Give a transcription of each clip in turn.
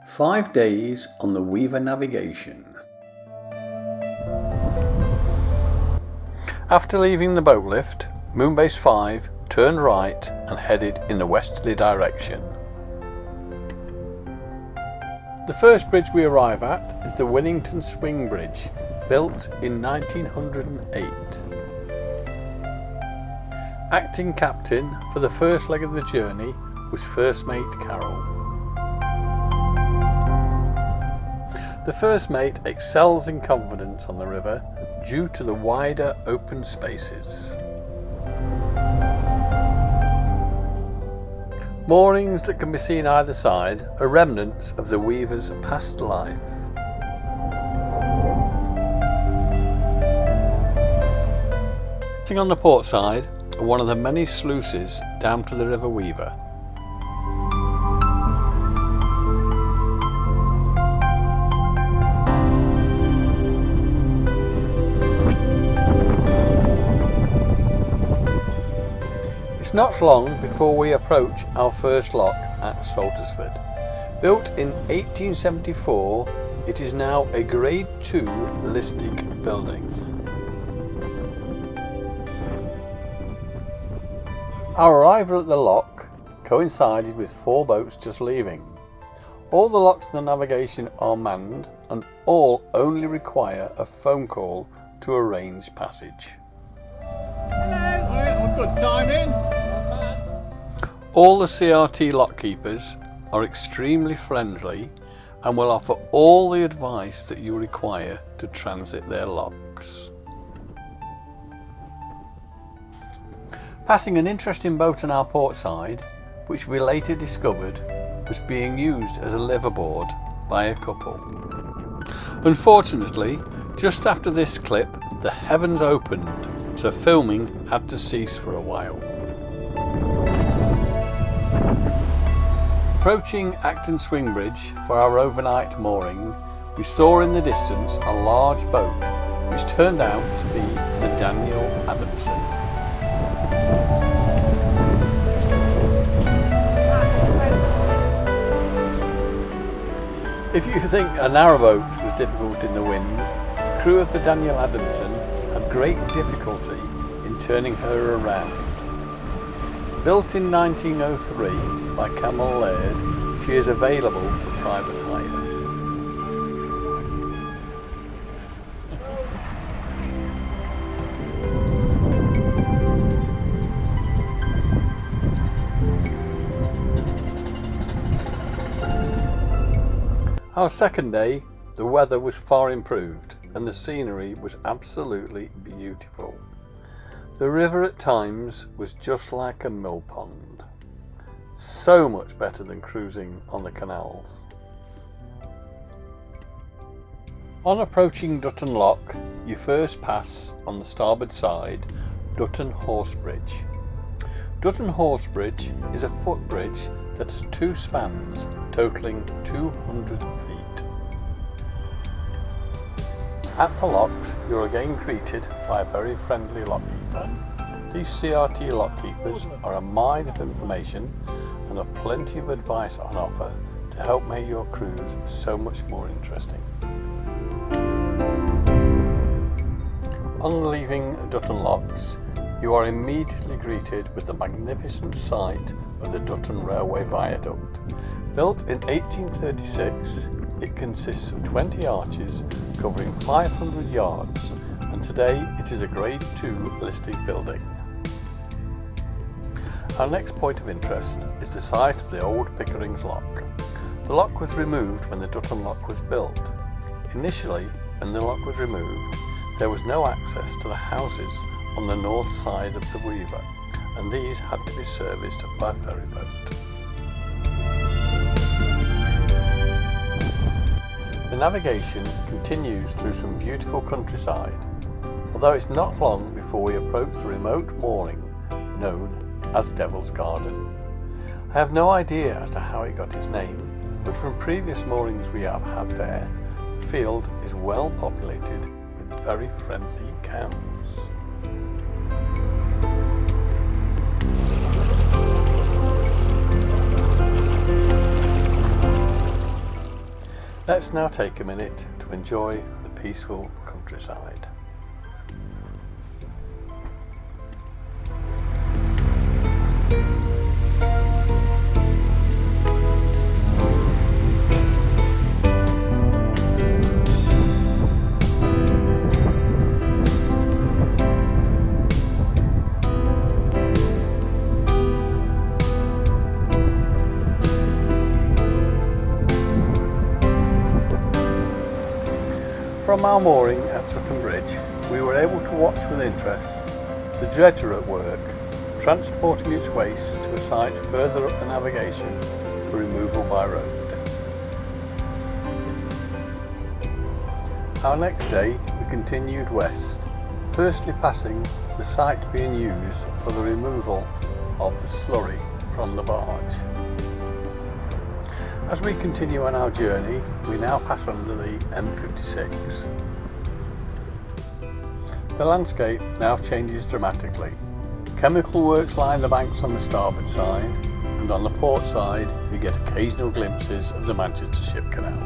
5 days on the Weaver navigation. After leaving the boat lift, Moonbase 5 turned right and headed in a westerly direction. The first bridge we arrive at is the Winnington Swing Bridge, built in 1908. Acting captain for the first leg of the journey was First Mate Carroll. The First Mate excels in confidence on the river due to the wider open spaces. Moorings that can be seen either side are remnants of the weaver's past life. Sitting on the port side are one of the many sluices down to the River Weaver. It's not long before we approach our first lock at Saltersford. Built in 1874, it is now a Grade 2 listed building. Our arrival at the lock coincided with 4 boats just leaving. All the locks in the navigation are manned and all only require a phone call to arrange passage. Hello! That was good timing. All the CRT lock keepers are extremely friendly and will offer all the advice that you require to transit their locks. Passing an interesting boat on our port side, which we later discovered was being used as a liveaboard by a couple. Unfortunately, just after this clip, the heavens opened, so filming had to cease for a while. Approaching Acton Swing Bridge for our overnight mooring, we saw in the distance a large boat, which turned out to be the Daniel Adamson. If you think a narrowboat was difficult in the wind, the crew of the Daniel Adamson had great difficulty in turning her around. Built in 1903 by Camel Laird, she is available for private hire. Our second day, the weather was far improved and the scenery was absolutely beautiful. The river at times was just like a mill pond. So much better than cruising on the canals. On approaching Dutton Lock, you first pass on the starboard side Dutton Horse Bridge. Dutton Horse Bridge is a footbridge that has 2 spans totalling 200 feet. At the locks, you're again greeted by a very friendly lockkeeper. These CRT lockkeepers are a mine of information and have plenty of advice on offer to help make your cruise so much more interesting. On leaving Dutton Locks, you are immediately greeted with the magnificent sight of the Dutton Railway Viaduct. Built in 1836, it consists of 20 arches covering 500 yards, and today it is a Grade 2 listed building. Our next point of interest is the site of the old Pickering's Lock. The lock was removed when the Dutton Lock was built. Initially, when the lock was removed, there was no access to the houses on the north side of the Weaver, and these had to be serviced by ferry boat. The navigation continues through some beautiful countryside, although it's not long before we approach the remote mooring known as Devil's Garden. I have no idea as to how it got its name, but from previous moorings we have had there, the field is well populated with very friendly cows. Let's now take a minute to enjoy the peaceful countryside. From our mooring at Sutton Bridge, we were able to watch with interest the dredger at work, transporting its waste to a site further up the navigation for removal by road. Our next day we continued west, firstly passing the site being used for the removal of the slurry from the barge. As we continue on our journey, we now pass under the M56. The landscape now changes dramatically. Chemical works line the banks on the starboard side, and on the port side we get occasional glimpses of the Manchester Ship Canal.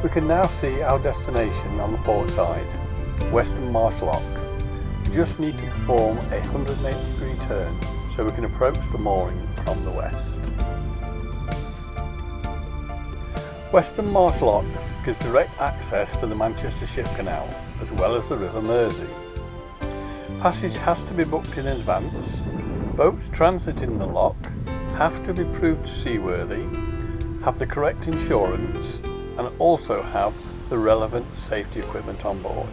We can now see our destination on the port side, Western Marsh Lock. We just need to perform a 180-degree turn so we can approach the mooring from the west. Western Marsh Locks gives direct access to the Manchester Ship Canal as well as the River Mersey. Passage has to be booked in advance. Boats transiting the lock have to be proved seaworthy, have the correct insurance and also have the relevant safety equipment on board.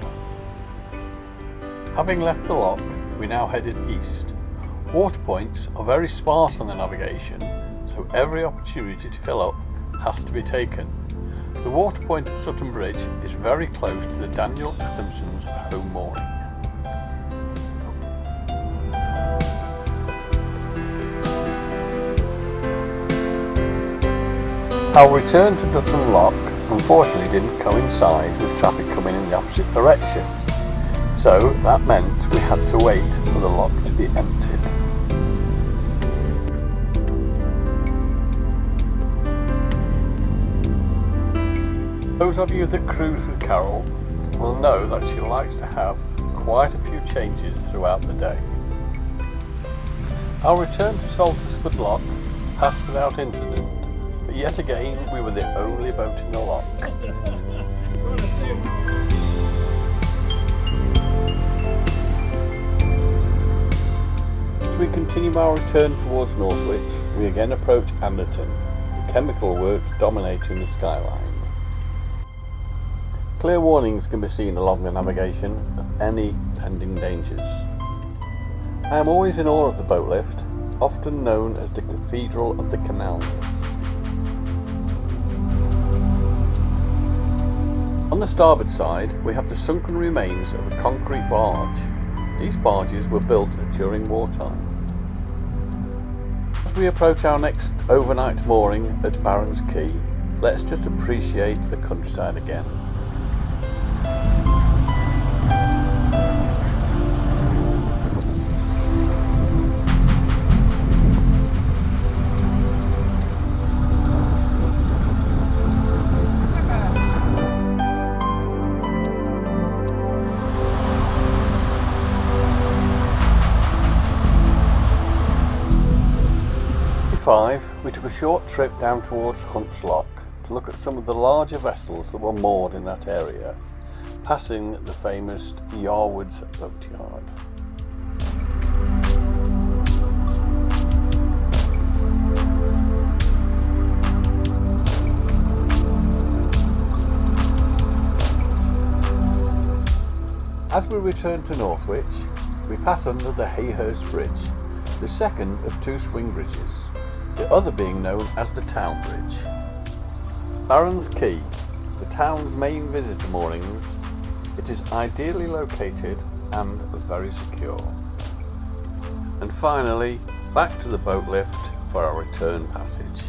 Having left the lock, we now headed east. Water points are very sparse on the navigation, so every opportunity to fill up has to be taken. The water point at Sutton Bridge is very close to the Daniel Adamson's home mooring. Our return to Dutton Lock unfortunately didn't coincide with traffic coming in the opposite direction, so that meant we had to wait for the lock to be emptied. Those of you that cruise with Carol will know that she likes to have quite a few changes throughout the day. Our return to Saltersford Lock passed without incident, but yet again we were the only boat in the lock. As we continue our return towards Northwich, we again approach Anderton, the chemical works dominating the skyline. Clear warnings can be seen along the navigation of any pending dangers. I am always in awe of the boat lift, often known as the Cathedral of the Canals. On the starboard side, we have the sunken remains of a concrete barge. These barges were built during wartime. As we approach our next overnight mooring at Barron's Quay, let's just appreciate the countryside again. We took a short trip down towards Hunt's Lock to look at some of the larger vessels that were moored in that area, passing the famous Yarwoods boatyard. As we return to Northwich, we pass under the Hayhurst Bridge, the second of two swing bridges, the other being known as the Town Bridge. Barron's Quay, the town's main visitor moorings, it is ideally located and very secure. And finally, back to the boat lift for our return passage.